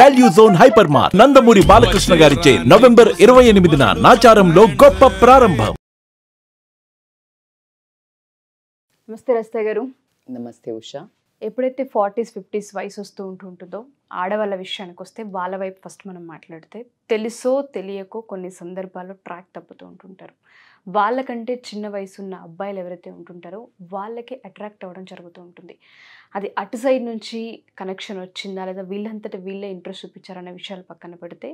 Value zone hyper mart Nandamuri Balakrishna గారిచే November 28న నాచారంలో గొప్ప ప్రారంభం. నమస్తే రస్తా గారు. నమస్తే ఉషా. ఎప్పుడైతే 40s 50s వయసు వస్తూ ఉంటుందో ఆడవాళ్ళ విషయానికి వస్తే వాళ్ళ వైపు ఫస్ట్ మనం మాట్లాడితే తెలుసో తెలియకో కొన్ని సందర్భాల్లో ట్రాక్ తప్పుతూ ఉంటుంటారు. వాళ్ళకంటే చిన్న వయసు ఉన్న అబ్బాయిలు ఎవరైతే ఉంటుంటారో వాళ్ళకి అట్రాక్ట్ అవ్వడం జరుగుతూ ఉంటుంది. అది అటు సైడ్ నుంచి కనెక్షన్ వచ్చిందా లేదా వీళ్ళంతటా వీళ్ళే ఇంట్రెస్ట్ చూపించారనే విషయాలు పక్కన పెడితే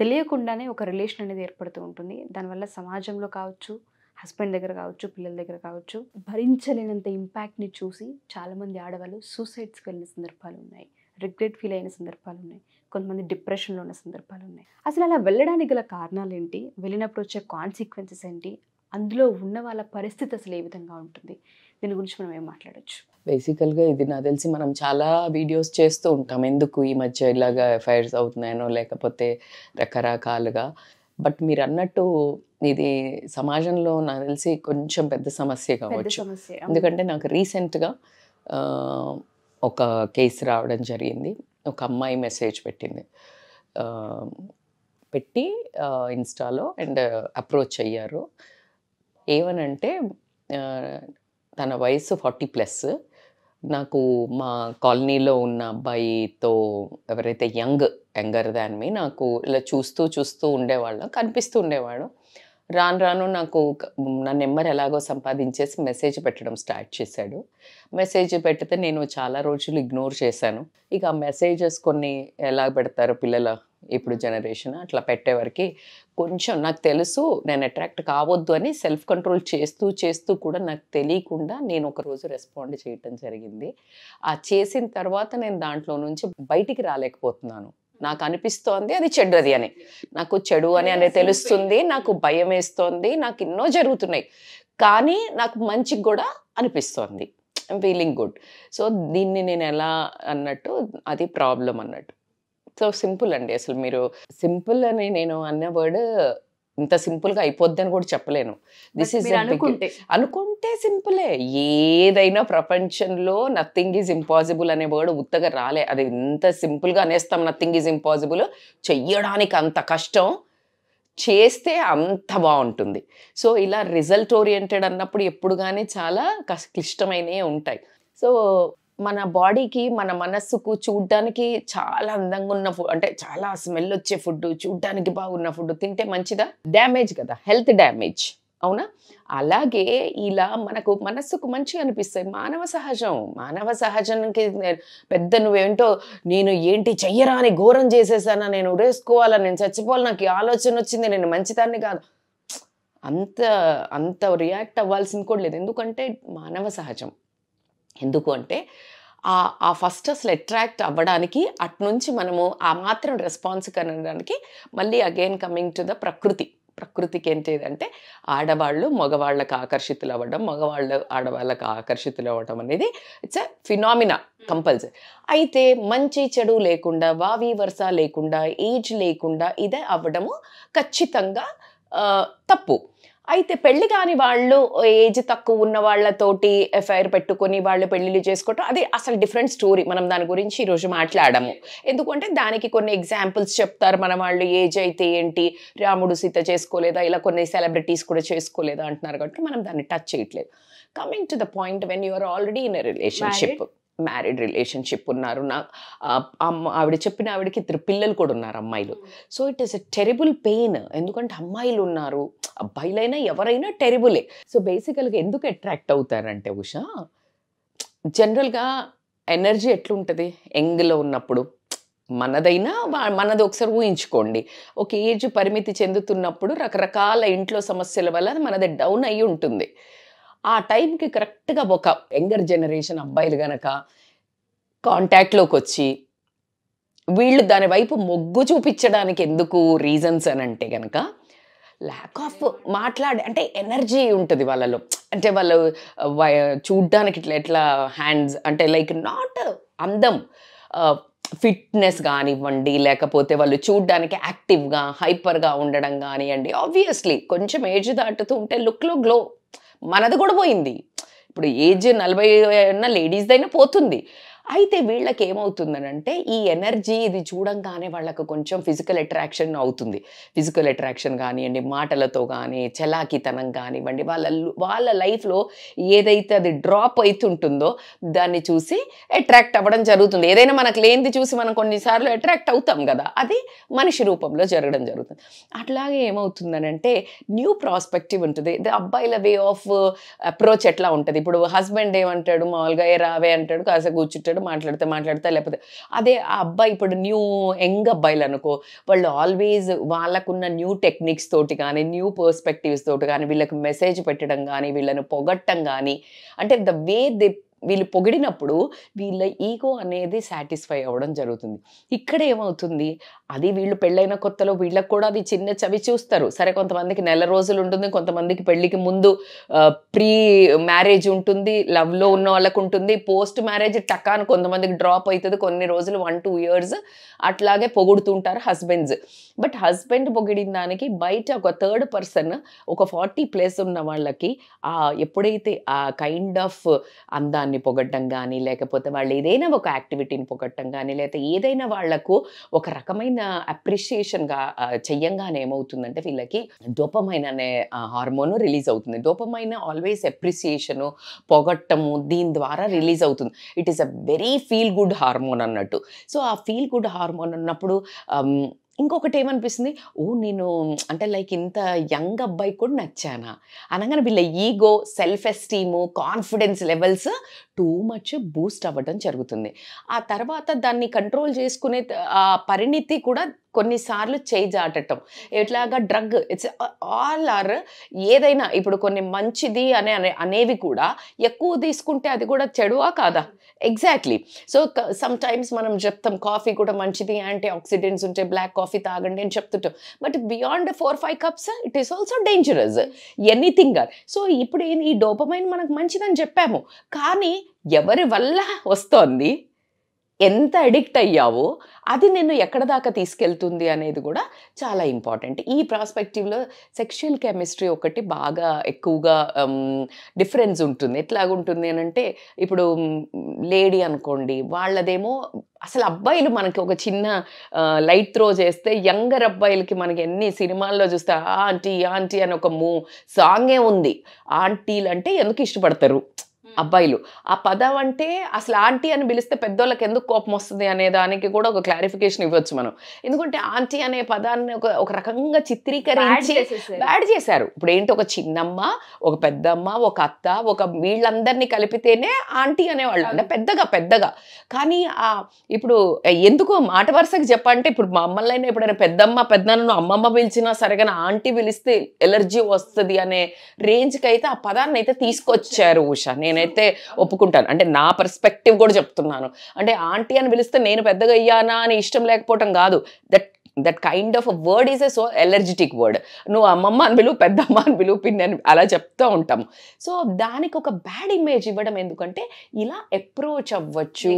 తెలియకుండానే ఒక రిలేషన్ అనేది ఏర్పడుతూ ఉంటుంది. దానివల్ల సమాజంలో కావచ్చు, హస్బెండ్ దగ్గర కావచ్చు, పిల్లల దగ్గర కావచ్చు, భరించలేనంత ఇంపాక్ట్ని చూసి చాలామంది ఆడవాళ్ళు సూసైడ్స్కి వెళ్ళిన సందర్భాలు ఉన్నాయి, రిగ్రెట్ ఫీల్ అయిన సందర్భాలు ఉన్నాయి, కొంతమంది డిప్రెషన్లో ఉన్న సందర్భాలు ఉన్నాయి. అసలు అలా వెళ్ళడానికి గల కారణాలు ఏంటి, వెళ్ళినప్పుడు వచ్చే కాన్సిక్వెన్సెస్ ఏంటి, అందులో ఉన్న వాళ్ళ పరిస్థితి అసలు ఏ విధంగా ఉంటుంది, దీని గురించి మనం ఏం మాట్లాడచ్చు? బేసికల్గా ఇది నాకు తెలిసి మనం చాలా వీడియోస్ చేస్తూ ఉంటాం, ఎందుకు ఈ మధ్య ఇలాగా ఎఫ్ఐఆర్స్ అవుతున్నాయనో లేకపోతే రకరకాలుగా. బట్ మీరు అన్నట్టు ఇది సమాజంలో నాకు తెలిసి కొంచెం పెద్ద సమస్య కావచ్చు. ఎందుకంటే నాకు రీసెంట్గా ఒక కేసు రావడం జరిగింది. ఒక అమ్మాయి మెసేజ్ పెట్టి ఇన్స్టాలో అండ్ అప్రోచ్ అయ్యారు. ఏమనంటే తన వయసు 40+, నాకు మా కాలనీలో ఉన్న అబ్బాయితో ఎవరైతే యంగర్ దాన్ మీ నాకు ఇలా చూస్తూ ఉండేవాళ్ళం, కనిపిస్తూ ఉండేవాడు. రాను నాకు నా నెంబర్ ఎలాగో సంపాదించేసి మెసేజ్ పెట్టడం స్టార్ట్ చేశాడు. మెసేజ్ పెడితే నేను చాలా రోజులు ఇగ్నోర్ చేశాను. ఇక ఆ మెసేజెస్ కొన్ని ఎలా పెడతారు పిల్లల ఇప్పుడు జనరేషన్, అట్లా పెట్టేవరకు కొంచెం నాకు తెలుసు నేను అట్రాక్ట్ కావద్దు అని సెల్ఫ్ కంట్రోల్ చేస్తూ కూడా నాకు తెలియకుండా నేను ఒకరోజు రెస్పాండ్ చేయటం జరిగింది. ఆ చేసిన తర్వాత నేను దాంట్లో నుంచి బయటికి రాలేకపోతున్నాను. నాకు అనిపిస్తోంది అది చెడ్డది అని, నాకు చెడు అని తెలుస్తుంది, నాకు భయం వేస్తోంది, నాకు ఎన్నో జరుగుతున్నాయి, కానీ నాకు మంచిగా కూడా అనిపిస్తోంది, ఐఎమ్ ఫీలింగ్ గుడ్. సో దీన్ని నేను ఎలా అన్నట్టు అది ప్రాబ్లం అన్నట్టు. సో సింపుల్ అండి. అసలు మీరు సింపుల్ అని నేను అన్న వర్డ్ ఇంత సింపుల్గా అయిపోద్దని కూడా చెప్పలేను. దిస్ ఈజ్ అనుకుంటే సింపులే. ఏదైనా ప్రపంచంలో నథింగ్ ఈజ్ ఇంపాసిబుల్ అనే వర్డ్ ఉత్తగా రాలే. అది ఇంత సింపుల్గా అనేస్తాం, నథింగ్ ఈజ్ ఇంపాసిబుల్. చెయ్యడానికి అంత కష్టం, చేస్తే అంత బాగుంటుంది. సో ఇలా రిజల్ట్ ఓరియంటెడ్ అన్నప్పుడు ఎప్పుడు కానీ చాలా క్లిష్టమైనవి ఉంటాయి. సో మన బాడీకి మన మనస్సుకు చూడ్డానికి చాలా అందంగా ఉన్న ఫుడ్, అంటే చాలా స్మెల్ వచ్చే ఫుడ్, చూడ్డానికి బాగున్న ఫుడ్ తింటే మంచిదా? డ్యామేజ్ కదా, హెల్త్ డ్యామేజ్, అవునా? అలాగే ఇలా మనకు మనస్సుకు మంచిగా అనిపిస్తాయి. మానవ సహజానికి పెద్ద నువ్వేంటో నేను ఏంటి చెయ్యరా అని ఘోరం చేసేసానా, నేను ఉరేసుకోవాలా, నేను చచ్చిపోవాలి, నాకు ఈ ఆలోచన వచ్చింది, నేను మంచిదాన్ని కాదు, అంత రియాక్ట్ అవ్వాల్సింది కూడా లేదు. ఎందుకంటే మానవ సహజం. ఎందుకు అంటే ఆ ఫస్ట్ అసలు అట్రాక్ట్ అవ్వడానికి అట్నుంచి మనము ఆ మాత్రం రెస్పాన్స్ కనడానికి మళ్ళీ అగైన్ కమింగ్ టు ద ప్రకృతికి ఏంటిదంటే ఆడవాళ్ళు మగవాళ్ళకు ఆకర్షితులు అవ్వడం, మగవాళ్ళు ఆడవాళ్ళకు ఆకర్షితులు అవ్వడం అనేది ఇట్స్ ఎ ఫినామినా కంపల్సరీ. అయితే మంచి చెడు లేకుండా, వావి వరుస లేకుండా, ఏజ్ లేకుండా ఇదే అవ్వడము ఖచ్చితంగా తప్పు. అయితే పెళ్లి కాని వాళ్ళు, ఏజ్ తక్కువ ఉన్న వాళ్ళతోటి ఎఫ్ఐఆర్ పెట్టుకొని వాళ్ళు పెళ్లిళ్ళు చేసుకోవటం అది అసలు డిఫరెంట్ స్టోరీ. మనం దాని గురించి ఈరోజు మాట్లాడము. ఎందుకంటే దానికి కొన్ని ఎగ్జాంపుల్స్ చెప్తారు మన వాళ్ళు. ఏజ్ అయితే ఏంటి, రాముడు సీత చేసుకోలేదా, ఇలా కొన్ని సెలబ్రిటీస్ కూడా చేసుకోలేదా అంటున్నారు, కాబట్టి మనం దాన్ని టచ్ చేయట్లేదు. Coming to the point, when you are already in a relationship, married relationship ఉన్నారు, ఆవిడ చెప్పిన ఆవిడకి 3 పిల్లలు కూడా ఉన్నారు, అమ్మాయిలు. So it is a terrible pain. ఎందుకంటే అమ్మాయిలు ఉన్నారు, అబ్బాయిలైనా ఎవరైనా టెరిబులే. సో బేసికల్గా ఎందుకు అట్రాక్ట్ అవుతారంటే ఉషా, జనరల్గా ఎనర్జీ ఎట్లుంటుంది యంగ్లో ఉన్నప్పుడు, మనది ఒకసారి ఊహించుకోండి. ఒక ఏజ్ పరిమితి చెందుతున్నప్పుడు రకరకాల ఇంట్లో సమస్యల వల్ల మనది డౌన్ అయ్యి ఉంటుంది. ఆ టైంకి కరెక్ట్గా ఒక యంగర్ జనరేషన్ అబ్బాయిలు గనక కాంటాక్ట్లోకి వచ్చి వీళ్ళు దాని వైపు మొగ్గు చూపించడానికి ఎందుకు రీజన్స్ అని అంటే కనుక ల్యాక్ ఆఫ్ అంటే ఎనర్జీ ఉంటుంది వాళ్ళలో. అంటే వాళ్ళు చూడ్డానికి ఎట్లా హ్యాండ్స్ అంటే లైక్ నాట్ అందం, ఫిట్నెస్ కానివ్వండి, లేకపోతే వాళ్ళు చూడ్డానికి యాక్టివ్గా హైపర్గా ఉండడం కానివ్వండి. ఆబ్వియస్లీ కొంచెం ఏజ్ దాటుతూ ఉంటే లుక్లో గ్లో, మనది కూడా పోయింది. ఇప్పుడు ఏజ్ 40 ఉన్న లేడీస్దైనా పోతుంది. అయితే వీళ్ళకి ఏమవుతుందనంటే ఈ ఎనర్జీ ఇది చూడంగానే వాళ్ళకు కొంచెం ఫిజికల్ అట్రాక్షన్ అవుతుంది. ఫిజికల్ అట్రాక్షన్ కానివ్వండి, మాటలతో కానీ, చలాకితనం కానివ్వండి, వాళ్ళ లైఫ్లో ఏదైతే అది డ్రాప్ అవుతుంటుందో దాన్ని చూసి అట్రాక్ట్ అవ్వడం జరుగుతుంది. ఏదైనా మనకు లేనిది చూసి మనం కొన్నిసార్లు అట్రాక్ట్ అవుతాం కదా, అది మనిషి రూపంలో జరగడం జరుగుతుంది. అట్లాగే ఏమవుతుందనంటే న్యూ ప్రాస్పెక్టివ్ ఉంటుంది. అబ్బాయిల వే ఆఫ్ అప్రోచ్ ఎట్లా ఉంటుంది, ఇప్పుడు హస్బెండ్ ఏమంటాడు, మామూలుగా ఏ రావే అంటాడు, కాసేపు కూర్చుంటాడు, మాట్లాడతా లేకపోతే అదే ఆ అబ్బాయి ఇప్పుడు న్యూ యంగ్ అబ్బాయిలు అనుకో, వాళ్ళు ఆల్వేస్ వాళ్ళకున్న న్యూ టెక్నిక్స్ తోటి కానీ, న్యూ పర్స్పెక్టివ్స్ తోటి కానీ, వీళ్ళకి మెసేజ్ పెట్టడం కానీ, వీళ్ళని పొగట్టం కానీ, అంటే ద వే వీళ్ళు పొగిడినప్పుడు వీళ్ళ ఈగో అనేది సాటిస్ఫై అవ్వడం జరుగుతుంది. ఇక్కడ ఏమవుతుంది, అది వీళ్ళు పెళ్ళైన కొత్తలో వీళ్ళకి కూడా అది చిన్న చవి చూస్తారు. సరే, కొంతమందికి నెల రోజులు ఉంటుంది, కొంతమందికి పెళ్ళికి ముందు ప్రీ మ్యారేజ్ ఉంటుంది, లవ్లో ఉన్న వాళ్ళకు ఉంటుంది, పోస్ట్ మ్యారేజ్ టకాన్ కొంతమందికి డ్రాప్ అవుతుంది, కొన్ని రోజులు 1-2 years అట్లాగే పొగుడుతుంటారు హస్బెండ్స్. బట్ హస్బెండ్ పొగిడిన దానికి బయట ఒక థర్డ్ పర్సన్, ఒక 40+ ఉన్న వాళ్ళకి ఎప్పుడైతే ఆ కైండ్ ఆఫ్ అందాన్ని పొగట్టం కానీ, లేకపోతే వాళ్ళు ఏదైనా ఒక యాక్టివిటీని పొగట్టం కానీ, లేకపోతే ఏదైనా వాళ్లకు ఒక రకమైన అప్రిషియేషన్గా చెయ్యంగానే ఏమవుతుందంటే వీళ్ళకి డోపమైన్ అనే హార్మోన్ రిలీజ్ అవుతుంది. డోపమైన్ ఆల్వేస్ అప్రిసియేషను, పొగట్టము, దీని ద్వారా రిలీజ్ అవుతుంది. It is a very feel good hormone అన్నట్టు. సో ఆ ఫీల్ గుడ్ హార్మోన్ అన్నప్పుడు ఇంకొకటి ఏమనిపిస్తుంది, నేను అంటే లైక్ ఇంత యంగ్ అబ్బాయి కూడా నచ్చానా అనగానే వీళ్ళ ego, self esteem, confidence levels too much Boost అవ్వడం జరుగుతుంది. ఆ తర్వాత దాన్ని కంట్రోల్ చేసుకునే ఆ పరిణితి కూడా కొన్నిసార్లు చేజాటటం, ఎట్లాగా డ్రగ్, ఇట్స్ ఆల్ ఆర్ ఏదైనా ఇప్పుడు కొన్ని మంచిది అనేవి కూడా ఎక్కువ తీసుకుంటే అది కూడా చెడువా కాదా? ఎగ్జాక్ట్లీ. సో సమ్ టైమ్స్ మనం చెప్తాం కాఫీ కూడా మంచిది, యాంటీ ఆక్సిడెంట్స్ ఉంటే బ్లాక్ కాఫీ తాగండి అని చెప్తుంటాం. But beyond 4-5 cups it is also dangerous, anything. So ఇప్పుడు ఈ డోపమైన్ మనకు మంచిదని చెప్పాము, కానీ ఎవరి వల్ల వస్తోంది, ఎంత అడిక్ట్ అయ్యావో అది నిన్ను ఎక్కడ దాకా తీసుకెళ్తుంది అనేది కూడా చాలా ఇంపార్టెంట్. ఈ ప్రాస్పెక్టివ్లో సెక్షువల్ కెమిస్ట్రీ ఒకటి బాగా ఎక్కువగా డిఫరెన్స్ ఉంటుంది. ఎట్లాగుంటుంది అని అంటే, ఇప్పుడు లేడీ అనుకోండి, వాళ్ళదేమో అసలు అబ్బాయిలు మనకి ఒక చిన్న లైట్ త్రో చేస్తే యంగర్ అబ్బాయిలకి మనకి ఎన్ని సినిమాల్లో చూస్తే ఆంటీ ఆంటీ అని ఒక సాంగే ఉంది. ఆంటీలు అంటే ఎందుకు ఇష్టపడతారు అబ్బాయిలు? ఆ పదం అంటే అసలు ఆంటీ అని పిలిస్తే పెద్దోళ్ళకి ఎందుకు కోపం వస్తుంది అనే దానికి కూడా ఒక క్లారిఫికేషన్ ఇవ్వచ్చు మనం. ఎందుకంటే ఆంటీ అనే పదాన్ని ఒక రకంగా చిత్రీకరించి బ్యాడ్ చేశారు. ఇప్పుడు ఏంటి, ఒక చిన్నమ్మ, ఒక పెద్దమ్మ, ఒక అత్త, ఒక వీళ్ళందరినీ కలిపితేనే ఆంటీ అనేవాళ్ళు, అంటే పెద్దగా. కానీ ఇప్పుడు ఎందుకు మాట వరుసకి చెప్పంటే, ఇప్పుడు మా అమ్మలైనా ఎప్పుడైనా పెద్దమ్మ పెద్దను అమ్మమ్మ పిలిచినా సరే, కానీ ఆంటీ పిలిస్తే ఎలర్జీ వస్తుంది అనే రేంజ్కి అయితే ఆ పదాన్ని అయితే తీసుకొచ్చారు ఉషా. నేనైతే ఒప్పుకుంటాను, అంటే నా పర్స్పెక్టివ్ కూడా చెప్తున్నాను. అంటే ఆంటీ అని పిలిస్తే నేను పెద్దగా అయ్యానా అని ఇష్టం లేకపోవటం కాదు, that kind of a word is a so allergic word. నువ్వు అమ్మమ్మ అని పిలువు, పెద్దమ్మ అని పిలువు, పిన్ని అని అలా చెప్తూ ఉంటాము. సో దానికి ఒక బ్యాడ్ ఇమేజ్ ఇవ్వడం ఎందుకంటే, ఇలా అప్రోచ్ అవ్వచ్చు,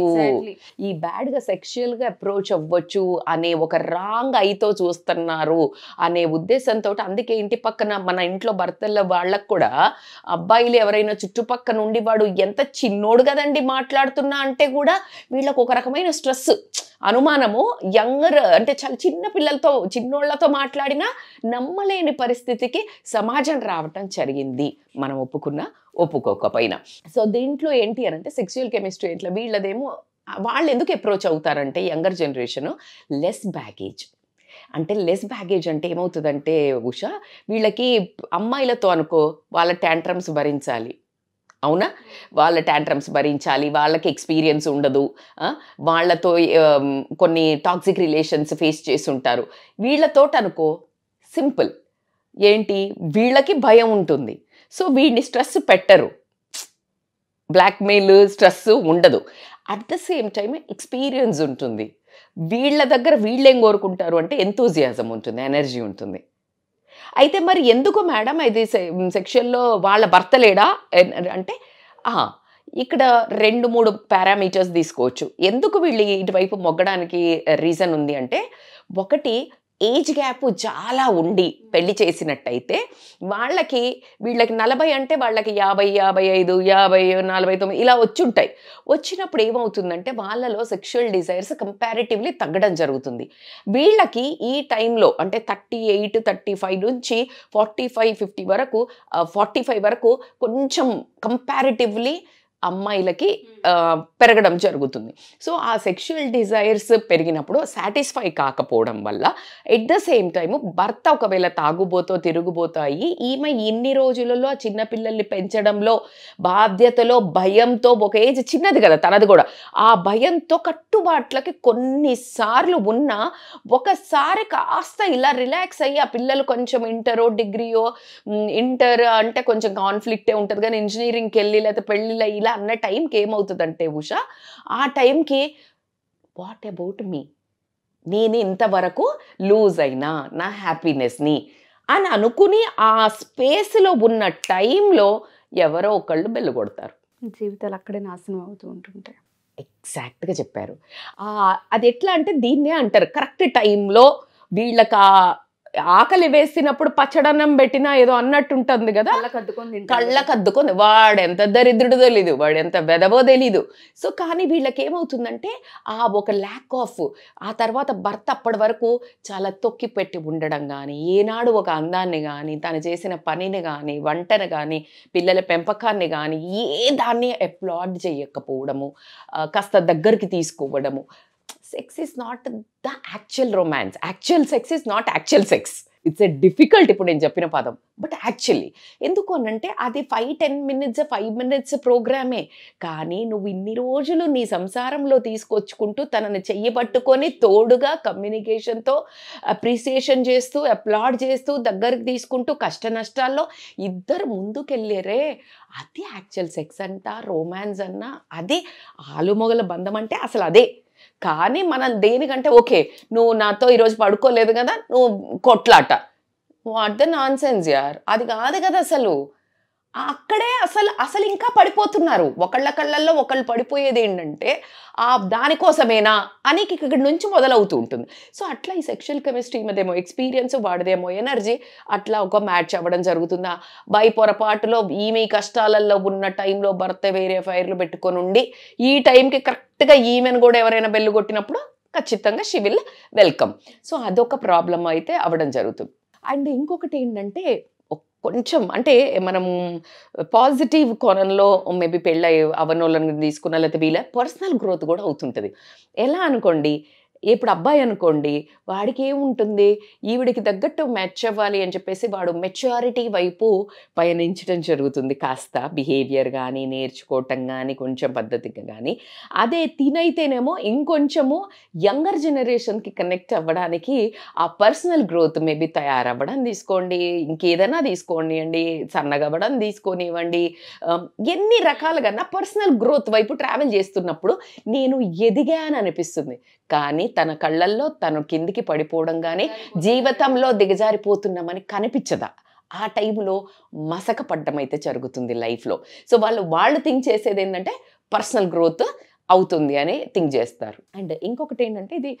ఈ బ్యాడ్గా సెక్షువల్గా అప్రోచ్ అవ్వచ్చు అనే ఒక రాంగ్ ఐతో చూస్తున్నారు అనే ఉద్దేశంతో. అందుకే ఇంటి పక్కన మన ఇంట్లో భర్తల వాళ్ళకు కూడా అబ్బాయిలు ఎవరైనా చుట్టుపక్కల నుండి వాడు ఎంత చిన్నోడు కదండి మాట్లాడుతున్నా అంటే కూడా వీళ్ళకు ఒక రకమైన స్ట్రెస్, అనుమానము. యంగర్ అంటే చాలా చిన్న పిల్లలతో, చిన్నోళ్లతో మాట్లాడినా నమ్మలేని పరిస్థితికి సమాజం రావటం జరిగింది, మనం ఒప్పుకోకపోయినా. సో దీంట్లో ఏంటి అని అంటే, సెక్సువల్ కెమిస్ట్రీ ఇట్లా వీళ్ళదేమో వాళ్ళు ఎందుకు అప్రోచ్ అవుతారంటే, యంగర్ జనరేషను లెస్ బ్యాగేజ్. అంటే లెస్ బ్యాగేజ్ అంటే ఏమవుతుందంటే ఉషా, వీళ్ళకి అమ్మాయిలతో అనుకో వాళ్ళ ట్యాంట్రమ్స్ భరించాలి, అవునా? వాళ్ళ ట్యాంట్రమ్స్ భరించాలి, వాళ్ళకి ఎక్స్పీరియన్స్ ఉండదు, వాళ్ళతో కొన్ని టాక్సిక్ రిలేషన్స్ ఫేస్ చేసి ఉంటారు. వీళ్ళతో అనుకో సింపుల్, ఏంటి, వీళ్ళకి భయం ఉంటుంది, సో వీడిని స్ట్రెస్ పెట్టరు, బ్లాక్మెయిల్ స్ట్రెస్ ఉండదు. At the same time experience ఉంటుంది. వీళ్ళ దగ్గర వీళ్ళేం కోరుకుంటారు అంటే ఎంతూజియాజం ఉంటుంది, ఎనర్జీ ఉంటుంది. అయితే మరి ఎందుకు మేడం ఇది సెక్షన్లో వాళ్ళ భర్త లేడా అంటే, ఇక్కడ 2-3 పారామీటర్స్ తీసుకోవచ్చు ఎందుకు వీళ్ళు ఇటువైపు మొగ్గడానికి రీజన్ ఉంది అంటే, ఒకటి ఏజ్ గ్యాప్ చాలా ఉండి పెళ్లి చేసినట్టయితే వీళ్ళకి 40 అంటే వాళ్ళకి 50, 55, 50, 49 ఇలా వచ్చుంటాయి. వచ్చినప్పుడు ఏమవుతుందంటే వాళ్ళలో సెక్షువల్ డిజైర్స్ కంపారిటివ్లీ తగ్గడం జరుగుతుంది. వీళ్ళకి ఈ టైంలో అంటే 38, 35 నుంచి 45, 50 వరకు 45 వరకు కొంచెం కంపారిటివ్లీ అమ్మాయిలకి పెరగడం జరుగుతుంది. సో ఆ సెక్షువల్ డిజైర్స్ పెరిగినప్పుడు సాటిస్ఫై కాకపోవడం వల్ల ఎట్ ద సేమ్ టైము భర్త ఒకవేళ తాగుబోతో తిరుగుబోతాయి ఈమె ఇన్ని రోజులలో ఆ చిన్నపిల్లల్ని పెంచడంలో బాధ్యతలో భయంతో ఒక ఏజ్ చిన్నది కదా తనది కూడా ఆ భయంతో కట్టుబాట్లకి కొన్నిసార్లు ఉన్నా ఒకసారి కాస్త ఇలా రిలాక్స్ అయ్యి ఆ పిల్లలు కొంచెం ఇంటరో డిగ్రీయో ఇంటర్ అంటే కొంచెం కాన్ఫ్లిక్టే ఉంటుంది కానీ ఇంజనీరింగ్కి వెళ్ళి లేకపోతే పెళ్ళిళ్ళ ఇలా అన్న టైంకి ఏమవుతుందంటే ఉషా ఆ టైంకి వాట్ అబౌట్ మీ నేను ఇంతవరకు లూజ్ అయినా నా హ్యాపీనెస్ని అని అనుకుని ఆ స్పేస్లో ఉన్న టైంలో ఎవరో ఒకళ్ళు బెల్లు కొడతారు. జీవితాలు అక్కడే నాశనం అవుతూ ఉంటుంటాయి. ఎగ్జాక్ట్గా చెప్పారు. అది ఎట్లా అంటే దీన్నే అంటారు కరెక్ట్ టైంలో వీళ్ళకి ఆకలి వేసినప్పుడు పచ్చడన్నం పెట్టినా ఏదో అన్నట్టు ఉంటుంది కదా కళ్ళకద్దుకొని వాడెంత దరిద్రుడు తెలీదు వాడెంత వెదవో తెలీదు. సో కానీ వీళ్ళకి ఏమవుతుందంటే ఆ ఒక ల్యాక్ ఆఫ్ ఆ తర్వాత భర్త అప్పటి వరకు చాలా తొక్కి పెట్టి ఉండడం కానీ ఏనాడు ఒక అందాన్ని కానీ తను చేసిన పనిని కానీ వంటను కానీ పిల్లల పెంపకాన్ని కానీ ఏ దాన్ని అప్లాడ్ చేయకపోవడము కాస్త దగ్గరికి తీసుకోవడము. Sex is not the actual romance. Actual sex is not actual sex. It's a difficult ఇప్పుడు నేను చెప్పిన పదం బట్ యాక్చువల్లీ ఎందుకు అనంటే అది 5-10 minutes 5 minutes ప్రోగ్రామే. కానీ నువ్వు ఇన్ని రోజులు నీ సంసారంలో తీసుకొచ్చుకుంటూ తనని చెయ్యబట్టుకొని తోడుగా కమ్యూనికేషన్తో అప్రిసియేషన్ చేస్తూ అప్లాడ్ చేస్తూ దగ్గరికి తీసుకుంటూ కష్ట నష్టాల్లో ఇద్దరు ముందుకెళ్ళారే అది యాక్చువల్ సెక్స్ అంట రొమాన్స్ అన్న అది ఆలుమొగల బంధం అంటే అసలు అదే. కానీ మనం దేనికంటే ఓకే నువ్వు నాతో ఈరోజు పడుకోలేదు కదా నువ్వు కొట్లాట వాట్ ద నాన్ సెన్స్ యార్ అది కాదు కదా అసలు. అక్కడే అసలు ఇంకా పడిపోతున్నారు ఒకళ్ళ కళ్ళల్లో ఒకళ్ళు పడిపోయేది ఏంటంటే దానికోసమేనా అని ఇక్కడ నుంచి మొదలవుతూ ఉంటుంది. సో అట్లా ఈ సెక్షువల్ కెమిస్ట్రీ మీదేమో ఎక్స్పీరియన్స్ వాడిదేమో ఎనర్జీ అట్లా ఒక మ్యాచ్ అవ్వడం జరుగుతుందా బై పొరపాటులో ఈమె కష్టాలలో ఉన్న టైంలో భర్త వేరే ఫైర్లు పెట్టుకొని ఉండి ఈ టైంకి కరెక్ట్గా ఈమెను కూడా ఎవరైనా బెల్లు కొట్టినప్పుడు ఖచ్చితంగా షీ విల్ వెల్కమ్. సో అదొక ప్రాబ్లం అయితే అవ్వడం జరుగుతుంది. అండ్ ఇంకొకటి ఏంటంటే కొంచెం అంటే మనం పాజిటివ్ కోణంలో మేబీ పెళ్ళి అవనోళ్ళని తీసుకున్న లేకపోతే వీళ్ళ పర్సనల్ గ్రోత్ కూడా అవుతుంటుంది. ఎలా అనుకోండి ఇప్పుడు అబ్బాయి అనుకోండి వాడికి ఏముంటుంది ఈవిడికి తగ్గట్టు మ్యాచ్ అవ్వాలి అని చెప్పేసి వాడు మెచ్యూరిటీ వైపు పయనించడం జరుగుతుంది కాస్త బిహేవియర్ కానీ నేర్చుకోవటం కానీ కొంచెం పద్ధతిగా కానీ. అదే తినైతేనేమో ఇంకొంచెము యంగర్ జనరేషన్కి కనెక్ట్ అవ్వడానికి ఆ పర్సనల్ గ్రోత్ మేబీ తయారవ్వడం తీసుకోండి ఇంకేదైనా తీసుకోండి అండి సన్నగా అవ్వడం తీసుకొనివ్వండి ఎన్ని రకాలుగా నా పర్సనల్ గ్రోత్ వైపు ట్రావెల్ చేస్తున్నప్పుడు నేను ఎదిగాను అనిపిస్తుంది. కానీ తన కళ్ళల్లో తను కిందికి పడిపోవడం కానీ జీవితంలో దిగజారిపోతున్నామని కనిపించదా ఆ టైంలో మసక పడ్డం అయితే జరుగుతుంది లైఫ్లో. సో వాళ్ళు థింక్ చేసేది ఏంటంటే పర్సనల్ గ్రోత్ అవుతుంది అని థింక్ చేస్తారు. అండ్ ఇంకొకటి ఏంటంటే ఇది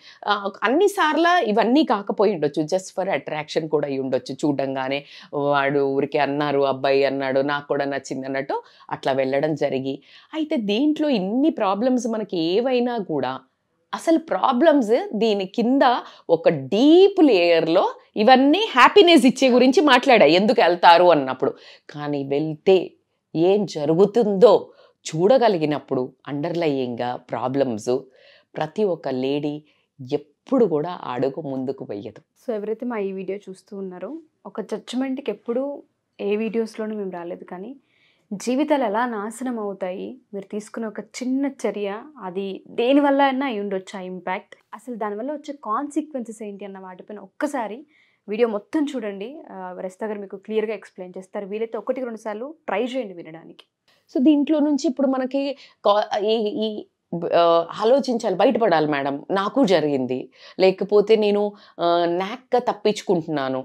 అన్నిసార్లు ఇవన్నీ కాకపోయి ఉండొచ్చు జస్ట్ ఫర్ అట్రాక్షన్ కూడా అయి ఉండొచ్చు. చూడంగానే వాడు ఊరికే అన్నారు అబ్బాయి అన్నాడు నాకు కూడా నచ్చింది అన్నట్టు అట్లా వెళ్ళడం జరిగి అయితే దీంట్లో ఇన్ని ప్రాబ్లమ్స్ మనకి ఏవైనా కూడా అసలు ప్రాబ్లమ్స్ దీని కింద ఒక డీప్ లేయర్లో ఇవన్నీ హ్యాపీనెస్ ఇచ్చే గురించి మాట్లాడా ఎందుకు వెళ్తారు అన్నప్పుడు. కానీ వెళ్తే ఏం జరుగుతుందో చూడగలిగినప్పుడు అండర్లయింగ్గా ప్రాబ్లమ్స్ ప్రతి ఒక్క లేడీ ఎప్పుడు కూడా అడుగు ముందుకు వెయ్యదు. సో ఎవరైతే మా ఈ వీడియో చూస్తూ ఉన్నారో ఒక జడ్జిమెంట్కి ఎప్పుడూ ఏ వీడియోస్లోనూ మేము రాలేదు కానీ జీవితాలు ఎలా నాశనం అవుతాయి మీరు తీసుకునే ఒక చిన్న చర్య అది దేనివల్ల అయినా అయి ఉండొచ్చు ఆ ఇంపాక్ట్ అసలు దానివల్ల వచ్చే కాన్సిక్వెన్సెస్ ఏంటి అన్న వాటిపైన ఒక్కసారి వీడియో మొత్తం చూడండి. రస్తా గారు మీకు క్లియర్గా ఎక్స్ప్లెయిన్ చేస్తారు. వీలైతే 1-2 సార్లు ట్రై చేయండి వినడానికి. సో దీంట్లో నుంచి ఇప్పుడు మనకి ఈ ఆలోచించాలి బయటపడాలి మేడం నాకు జరిగింది లేకపోతే నేను నాక్గా తప్పించుకుంటున్నాను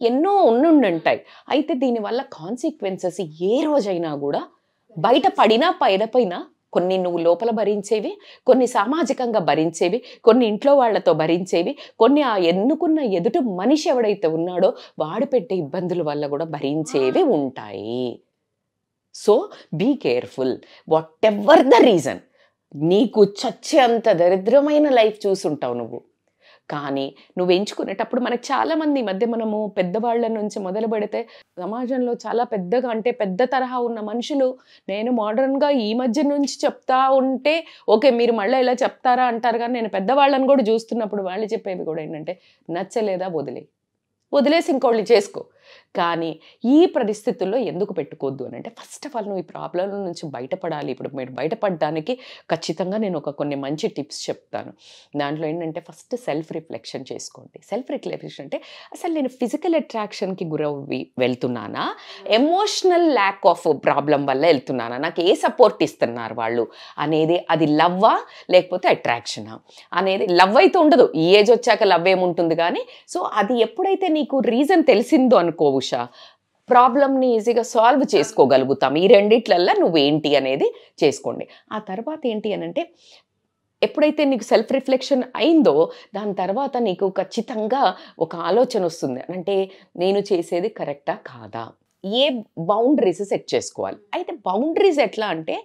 ఎన్నో ఉండుంటాయి. అయితే దీనివల్ల కాన్సిక్వెన్సెస్ ఏ రోజైనా కూడా బయట పడినా పైన కొన్ని నువ్వు లోపల భరించేవి, కొన్ని సామాజికంగా భరించేవి, కొన్ని ఇంట్లో వాళ్ళతో భరించేవి, కొన్ని ఆ ఎన్నుకున్న ఎదుటి మనిషి ఎవడైతే ఉన్నాడో వాడు పెట్టే ఇబ్బందుల వల్ల కూడా భరించేవి ఉంటాయి. So be careful whatever the reason. నీకు చచ్చేంత దరిద్రమైన లైఫ్ చూసుంటావు నువ్వు, కానీ నువ్వు ఎంచుకునేటప్పుడు మనకు చాలామంది ఈ మధ్య మనము పెద్దవాళ్ళ నుంచి మొదలు పెడితే సమాజంలో చాలా పెద్దగా అంటే పెద్ద తరహా ఉన్న మనుషులు నేను మోడర్న్గా ఈ మధ్య నుంచి చెప్తా ఉంటే ఓకే మీరు మళ్ళీ ఇలా చెప్తారా అంటారు, కానీ నేను పెద్దవాళ్ళని కూడా చూస్తున్నప్పుడు వాళ్ళు చెప్పేవి కూడా ఏంటంటే నచ్చలేదా వదిలేసి ఇంకోళ్ళు చేసుకో. కానీ ఈ పరిస్థితుల్లో ఎందుకు పెట్టుకోవద్దు అని అంటే ఫస్ట్ ఆఫ్ ఆల్ నువ్వు ఈ ప్రాబ్లం నుంచి బయటపడాలి. ఇప్పుడు మీరు బయటపడడానికి ఖచ్చితంగా నేను కొన్ని మంచి టిప్స్ చెప్తాను. దాంట్లో ఏంటంటే ఫస్ట్ సెల్ఫ్ రిఫ్లెక్షన్ చేసుకోండి. సెల్ఫ్ రిఫ్లెక్షన్ అంటే అసలు నేను ఫిజికల్ అట్రాక్షన్కి గురవి వెళ్తున్నానా, ఎమోషనల్ ల్యాక్ ఆఫ్ ప్రాబ్లం వల్ల వెళ్తున్నానా, నాకు ఏ సపోర్ట్ ఇస్తున్నారు వాళ్ళు అనేది, అది లవ్వా లేకపోతే అట్రాక్షనా అనేది. లవ్ అయితే ఉండదు, ఈ ఏజ్ వచ్చాక లవ్ ఏముంటుంది కానీ. సో అది ఎప్పుడైతే నీకు రీజన్ తెలిసిందో అనుకో ఉషా, ప్రాబ్లమ్ని ఈజీగా సాల్వ్ చేసుకోగలుగుతాం. ఈ రెండిట్లల్లో నువ్వేంటి అనేది చేసుకోండి. ఆ తర్వాత ఏంటి అని అంటే ఎప్పుడైతే నీకు సెల్ఫ్ రిఫ్లెక్షన్ అయిందో దాని తర్వాత నీకు ఖచ్చితంగా ఒక ఆలోచన వస్తుంది, అంటే నేను చేసేది కరెక్టా కాదా, ఏ బౌండరీస్ సెట్ చేసుకోవాలి. అయితే బౌండరీస్ ఎట్లా అంటే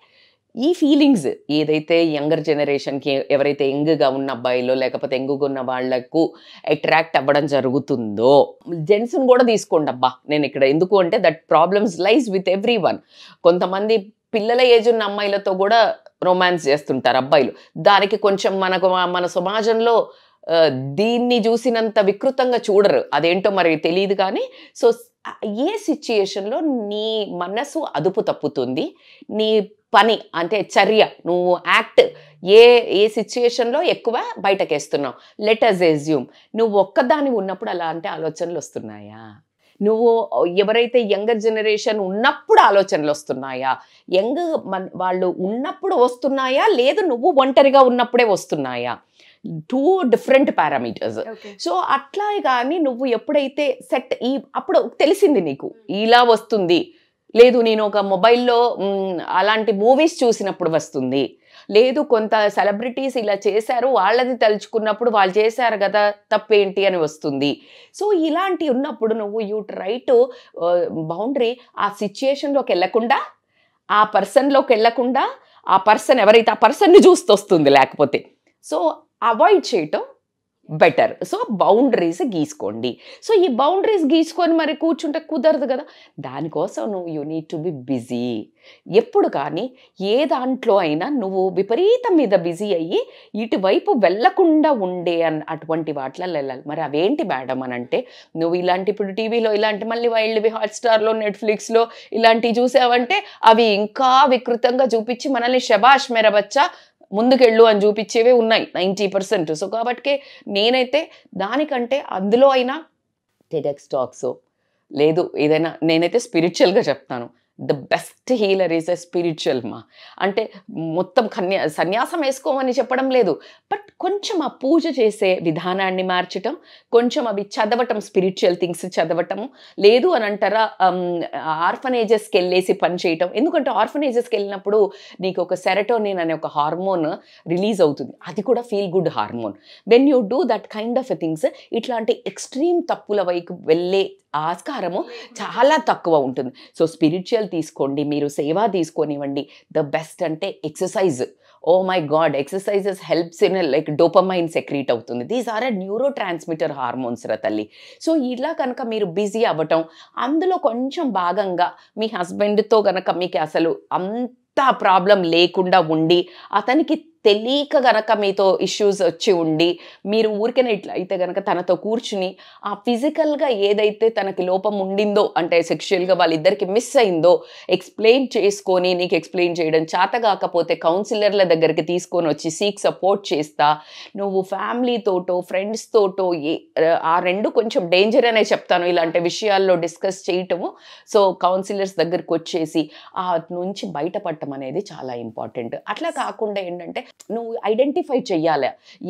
ఈ ఫీలింగ్స్ ఏదైతే యంగర్ జనరేషన్కి ఎవరైతే యంగ్గా ఉన్న అబ్బాయిలో లేకపోతే యంగ్గా ఉన్న వాళ్లకు అట్రాక్ట్ అవ్వడం జరుగుతుందో, జెంట్స్ని కూడా తీసుకోండి అబ్బా. నేను ఇక్కడ ఎందుకు అంటే that problems లైజ్ with every one. కొంతమంది పిల్లల ఏజ్ ఉన్న అమ్మాయిలతో కూడా రొమాన్స్ చేస్తుంటారు అబ్బాయిలు. దానికి కొంచెం మన సమాజంలో దీన్ని చూసినంత వికృతంగా చూడరు, అదేంటో మరి తెలియదు కానీ. సో ఏ సిచ్యుయేషన్లో నీ మనసు అదుపు తప్పుతుంది, నీ పని అంటే చర్య నువ్వు యాక్ట్ ఏ సిచ్యుయేషన్లో ఎక్కువ బయటకేస్తున్నావు. లెట్ అస్ ఎజ్యూమ్ నువ్వు ఒక్కదాని ఉన్నప్పుడు అలాంటి ఆలోచనలు వస్తున్నాయా, నువ్వు ఎవరైతే యంగర్ జనరేషన్ ఉన్నప్పుడు ఆలోచనలు వస్తున్నాయా, వాళ్ళు ఉన్నప్పుడు వస్తున్నాయా, లేదు నువ్వు ఒంటరిగా ఉన్నప్పుడే వస్తున్నాయా, 2 different పారామీటర్స్. సో అట్లా కానీ నువ్వు ఎప్పుడైతే సెట్ అప్పుడు తెలిసింది నీకు ఇలా వస్తుంది, లేదు నేను ఒక మొబైల్లో అలాంటి మూవీస్ చూసినప్పుడు వస్తుంది, లేదు కొంత సెలబ్రిటీస్ ఇలా చేశారు వాళ్ళది తలుచుకున్నప్పుడు వాళ్ళు చేశారు కదా తప్పేంటి అని వస్తుంది. సో ఇలాంటి ఉన్నప్పుడు నువ్వు యూ ట్రై టు బౌండరీ ఆ సిచ్యుయేషన్లోకి వెళ్ళకుండా, ఆ పర్సన్లోకి వెళ్ళకుండా, ఆ పర్సన్ ఎవరైతే ఆ పర్సన్ని చూస్తూ వస్తుంది లేకపోతే, సో అవాయిడ్ చేయటం బెటర్. సో బౌండరీస్ గీసుకోండి. సో ఈ బౌండరీస్ గీసుకొని మరి కూర్చుంటే కుదరదు కదా, దానికోసం నువ్వు you need to be busy. ఎప్పుడు కానీ ఏ దాంట్లో అయినా నువ్వు విపరీతం మీద బిజీ అయ్యి ఇటువైపు వెళ్లకుండా ఉండే అటువంటి వాటిలో వెళ్ళాలి. మరి అవేంటి మేడం అని అంటే నువ్వు ఇలాంటి ఇప్పుడు టీవీలో ఇలాంటి మళ్ళీ వైల్డ్వి హాట్స్టార్లో నెట్ఫ్లిక్స్లో ఇలాంటివి చూసావంటే అవి ఇంకా వికృతంగా చూపించి మనల్ని శబాష్ మేరా బచ్చా ముందుకెళ్ళు అని చూపించేవే ఉన్నాయి 90%. సో కాబట్టి నేనైతే దానికంటే అందులో అయినా టెడెక్స్ టాక్స్ లేదు ఏదైనా, నేనైతే స్పిరిచువల్గా చెప్తాను, the best healer is a spiritual మా. అంటే మొత్తం సన్యాసం వేసుకోమని చెప్పడం లేదు, బట్ కొంచెం ఆ పూజ చేసే విధానాన్ని మార్చటం, కొంచెం అవి చదవటం, స్పిరిచువల్ థింగ్స్ చదవటము, లేదు అని అంటారా ఆర్ఫనేజెస్కి వెళ్ళేసి పని చేయటం. ఎందుకంటే ఆర్ఫనేజెస్కి వెళ్ళినప్పుడు నీకు ఒక సెరటోనిన్ అనే ఒక హార్మోన్ రిలీజ్ అవుతుంది, అది కూడా feel good hormone. When you do that kind of a things ఇట్లాంటి ఎక్స్ట్రీమ్ తప్పుల వైపు వెళ్ళే ఆస్కారము చాలా తక్కువ ఉంటుంది. సో స్పిరిచువల్ తీసుకోండి, మీరు సేవ తీసుకొనివ్వండి. ద బెస్ట్ అంటే exercise. Oh my God, exercises helps in like dopamine secrete అవుతుంది. These are a neurotransmitter hormones రా తల్లి. సో ఇలా కనుక మీరు బిజీ అవ్వటం, అందులో కొంచెం భాగంగా మీ హస్బెండ్తో కనుక మీకు అసలు అంత ప్రాబ్లం లేకుండా ఉండి అతనికి తెలియక గనక మీతో ఇష్యూస్ వచ్చి ఉండి మీరు ఊరికనే ఇట్లా అయితే కనుక తనతో కూర్చుని ఆ ఫిజికల్గా ఏదైతే తనకి లోపం ఉండిందో అంటే సెక్షువల్గా వాళ్ళిద్దరికి మిస్ అయిందో ఎక్స్ప్లెయిన్ చేసుకొని, నీకు ఎక్స్ప్లెయిన్ చేయడం చేత కాకపోతే కౌన్సిలర్ల దగ్గరికి తీసుకొని వచ్చి సీక్ సపోర్ట్ చేస్తా, నువ్వు ఫ్యామిలీతోటో ఫ్రెండ్స్తోటో ఆ రెండు కొంచెం డేంజర్ అనే చెప్తాను ఇలాంటి విషయాల్లో డిస్కస్ చేయటము. సో కౌన్సిలర్స్ దగ్గరికి వచ్చేసి ఆ నుంచి బయటపడటం అనేది చాలా ఇంపార్టెంట్. అట్లా కాకుండా ఏంటంటే నువ్వు ఐడెంటిఫై చెయ్యాలి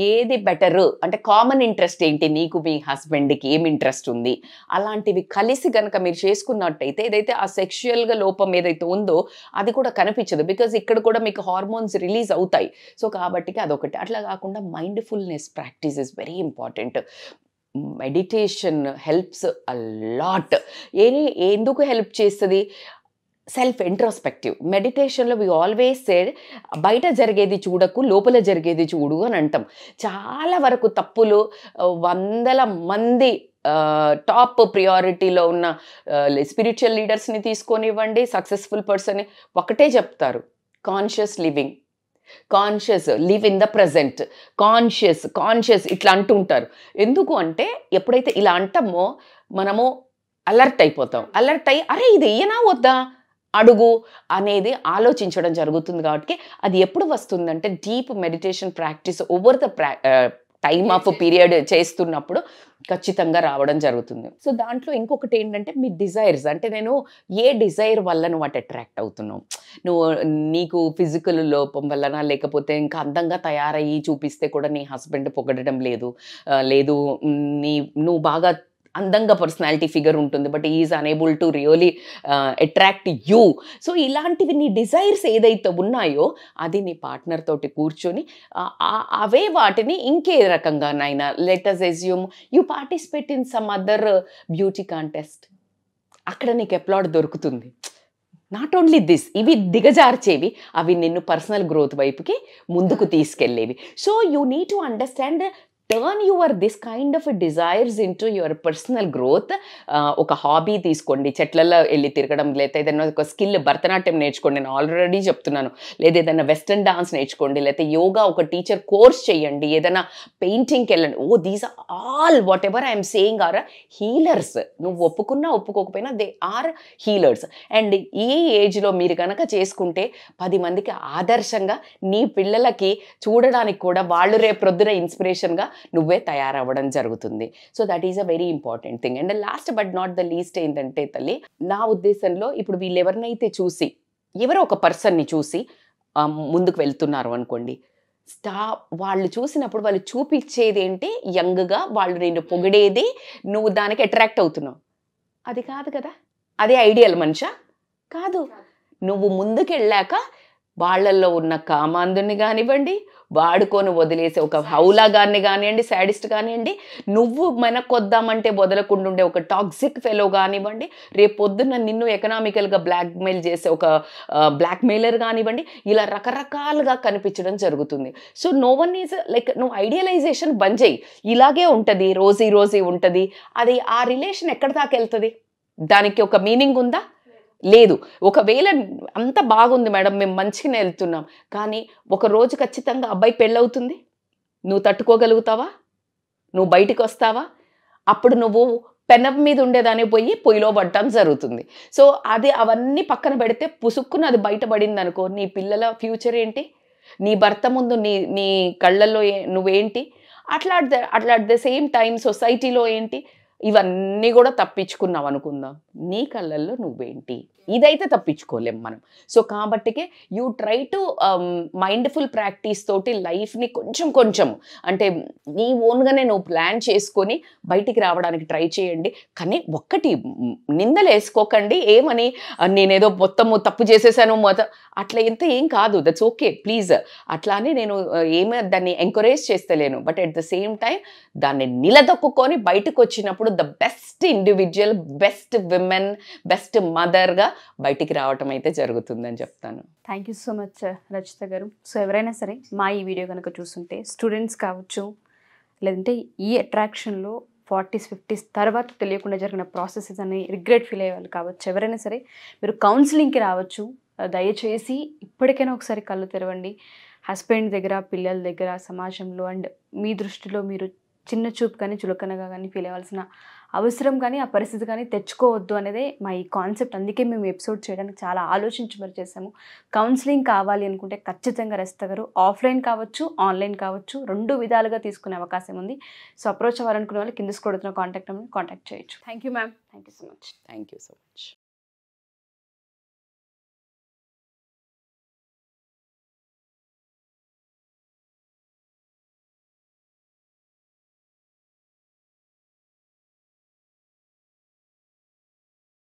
ఏది బెటరు, అంటే కామన్ ఇంట్రెస్ట్ ఏంటి, నీకు మీ హస్బెండ్కి ఏం ఇంట్రెస్ట్ ఉంది, అలాంటివి కలిసి కనుక మీరు చేసుకున్నట్టయితే ఏదైతే ఆ సెక్షువల్గా లోపం ఏదైతే ఉందో అది కూడా కనిపించదు. బికాజ్ ఇక్కడ కూడా మీకు హార్మోన్స్ రిలీజ్ అవుతాయి. సో కాబట్టి అదొకటి. అట్లా కాకుండా mindfulness practice is very important. Meditation helps a lot. ఎందుకు హెల్ప్ చేస్తుంది? Self introspective. మెడిటేషన్లో వి ఆల్వేస్ సే బయట జరిగేది చూడకు, లోపల జరిగేది చూడు అని అంటాం. చాలా వరకు తప్పులు వందల మంది టాప్ ప్రియారిటీలో ఉన్న స్పిరిచువల్ లీడర్స్ని తీసుకొనివ్వండి, సక్సెస్ఫుల్ పర్సన్ ఒకటే చెప్తారు, conscious living, conscious, live in the present, conscious ఇట్లా అంటుంటారు. ఎందుకు అంటే ఎప్పుడైతే ఇలా అంటామో మనము అలర్ట్ అయిపోతాం. అలర్ట్ అయ్యి అరే ఇది ఏనా వద్దా అడుగు అనేది ఆలోచించడం జరుగుతుంది. కాబట్టి అది ఎప్పుడు వస్తుందంటే deep meditation practice over the time of period చేస్తున్నప్పుడు ఖచ్చితంగా రావడం జరుగుతుంది. సో దాంట్లో ఇంకొకటి ఏంటంటే మీ డిజైర్స్, అంటే నేను ఏ డిజైర్ వల్ల నువ్వు అటు అట్రాక్ట్ అవుతున్నావు, నువ్వు నీకు ఫిజికల్ లోపం వలన, లేకపోతే ఇంకా అందంగా తయారయ్యి చూపిస్తే కూడా నీ హస్బెండ్ పొగడడం లేదు, నువ్వు బాగా అందంగా పర్సనాలిటీ ఫిగర్ ఉంటుంది but is unable to really attract you. So ఇలాంటివి నీ డిజైర్స్ ఏదైతే ఉన్నాయో అది నీ పార్ట్నర్ తోటి కూర్చొని అవే వాటిని ఇంకే రకంగానైనా, let us assume you participate in some other beauty contest, అక్కడ నీకు అప్లాడ్ దొరుకుతుంది. నాట్ ఓన్లీ దిస్, ఇవి దిగజార్చేవి, అవి నిన్ను పర్సనల్ గ్రోత్ వైపుకి ముందుకు తీసుకెళ్ళేవి. So you need to understand, turn your this kind of desires into your personal growth. ఒక హాబీ తీసుకోండి, చెట్లలో వెళ్ళి తిరగడం, లేదా ఏదైనా ఒక స్కిల్, భరతనాట్యం నేర్చుకోండి, నేను ఆల్రెడీ చెప్తున్నాను, లేదా ఏదైనా వెస్టర్న్ డాన్స్ నేర్చుకోండి, లేకపోతే యోగా ఒక టీచర్ కోర్స్ చేయండి, ఏదైనా పెయింటింగ్కి వెళ్ళండి. These are all whatever I'm saying are healers. నువ్వు ఒప్పుకున్నా ఒప్పుకోకపోయినా దే ఆర్ హీలర్స్. అండ్ ఈ ఏజ్లో మీరు కనుక చేసుకుంటే 10 మందికి ఆదర్శంగా, నీ పిల్లలకి చూడడానికి కూడా వాళ్ళు రేపొద్దున ఇన్స్పిరేషన్గా నువ్వే తయారవ్వడం జరుగుతుంది. So that is a very important thing. And last but not the least ఏంటంటే తల్లి, నా ఉద్దేశంలో ఇప్పుడు వీళ్ళు ఎవరినైతే చూసి, ఎవరో ఒక పర్సన్ని చూసి ముందుకు వెళ్తున్నారు అనుకోండి, వాళ్ళు చూసినప్పుడు వాళ్ళు చూపించేది ఏంటి, యంగ్గా వాళ్ళు నిన్ను పొగిడేది, నువ్వు దానికి అట్రాక్ట్ అవుతున్నావు, అది కాదు కదా. అదే ఐడియల్ మనిషా కాదు. నువ్వు ముందుకెళ్ళాక వాళ్ళల్లో ఉన్న కామాంధుని కానివ్వండి, వాడుకొని వదిలేసే ఒక హౌలాగాన్ని కానివ్వండి, శాడిస్ట్ కానివ్వండి, నువ్వు వెనకొద్దామంటే వదలకుండా ఉండే ఒక టాక్సిక్ ఫెలో కానివ్వండి, రేపు పొద్దున్న నిన్ను ఎకనామికల్గా బ్లాక్మెయిల్ చేసే ఒక బ్లాక్మెయిలర్ కానివ్వండి, ఇలా రకరకాలుగా కనిపించడం జరుగుతుంది. So no one is like, నువ్వు ఐడియలైజేషన్ బంద్ చేయి. ఇలాగే ఉంటుంది, రోజీ ఉంటుంది, అది ఆ రిలేషన్ ఎక్కడి దాకా వెళ్తుంది? దానికి ఒక మీనింగ్ ఉందా? లేదు. ఒకవేళ అంత బాగుంది మేడం, మేము మంచిగానే వెళ్తున్నాం, కానీ ఒక రోజు ఖచ్చితంగా అబ్బాయి పెళ్ళవుతుంది, నువ్వు తట్టుకోగలుగుతావా? నువ్వు బయటికి వస్తావా? అప్పుడు నువ్వు పెనం మీద ఉండేదాన్ని పోయి పొయ్యిలో పడటం జరుగుతుంది. సో అవన్నీ పక్కన పెడితే పుసుక్కున అది బయటపడింది అనుకో, నీ పిల్లల ఫ్యూచర్ ఏంటి? నీ భర్త ముందు నీ కళ్ళల్లో నువ్వేంటి? అట్లా అట్ ద సేమ్ టైం సొసైటీలో ఏంటి? ఇవన్నీ కూడా తప్పించుకున్నావు అనుకుందాం, నీ కళ్ళల్లో నువ్వేంటి? ఇదైతే తప్పించుకోలేం మనం. సో కాబట్టికే you try to mindful practice తోటి లైఫ్ని కొంచెం అంటే నీ ఓన్గానే నువ్వు ప్లాన్ చేసుకొని బయటికి రావడానికి ట్రై చేయండి. కానీ ఒక్కటి నిందలు వేసుకోకండి, ఏమని నేనేదో మొత్తము తప్పు చేసేసాను అట్లా ఏం కాదు, దట్స్ ఓకే ప్లీజ్. అట్లా అని నేను ఏమీ దాన్ని ఎంకరేజ్ చేస్తలేను, but at the same time దాన్ని నిలదొక్కుకొని బయటకు వచ్చినప్పుడు the best individual, best women, best మదర్గా బయటికి రావటం అయితే జరుగుతుందని చెప్తాను. Thank you so much Rachita గారు. సో ఎవరైనా సరే మా ఈ వీడియో కనుక చూస్తుంటే, స్టూడెంట్స్ కావచ్చు, లేదంటే ఈ అట్రాక్షన్లో 40s 50s తర్వాత తెలియకుండా జరిగిన ప్రాసెసెస్ అని రిగ్రెట్ ఫీల్ అయ్యే వాళ్ళు కావచ్చు, ఎవరైనా సరే మీరు కౌన్సిలింగ్కి రావచ్చు. దయచేసి ఇప్పటికైనా ఒకసారి కళ్ళు తెరవండి. హస్బెండ్ దగ్గర, పిల్లల దగ్గర, సమాజంలో అండ్ మీ దృష్టిలో మీరు చిన్న చూపు కానీ చులకనగా కానీ ఫీల్ అవ్వాల్సిన అవసరం కానీ ఆ పరిస్థితి కానీ తెచ్చుకోవద్దు అనేదే మా ఈ కాన్సెప్ట్. అందుకే మేము ఎపిసోడ్ చేయడానికి చాలా ఆలోచించి మరి చేసాము. కౌన్సిలింగ్ కావాలి అనుకుంటే ఖచ్చితంగా రచిత గారు ఆఫ్లైన్ కావచ్చు, ఆన్లైన్ కావచ్చు, 2 విధాలుగా తీసుకునే అవకాశం ఉంది. సో అప్రోచ్ అవ్వాలనుకునే వాళ్ళు కింద స్క్రోల్ అవుతున్న కాంటాక్ట్ చేయొచ్చు. Thank you ma'am. Thank you so much. Thank you so much.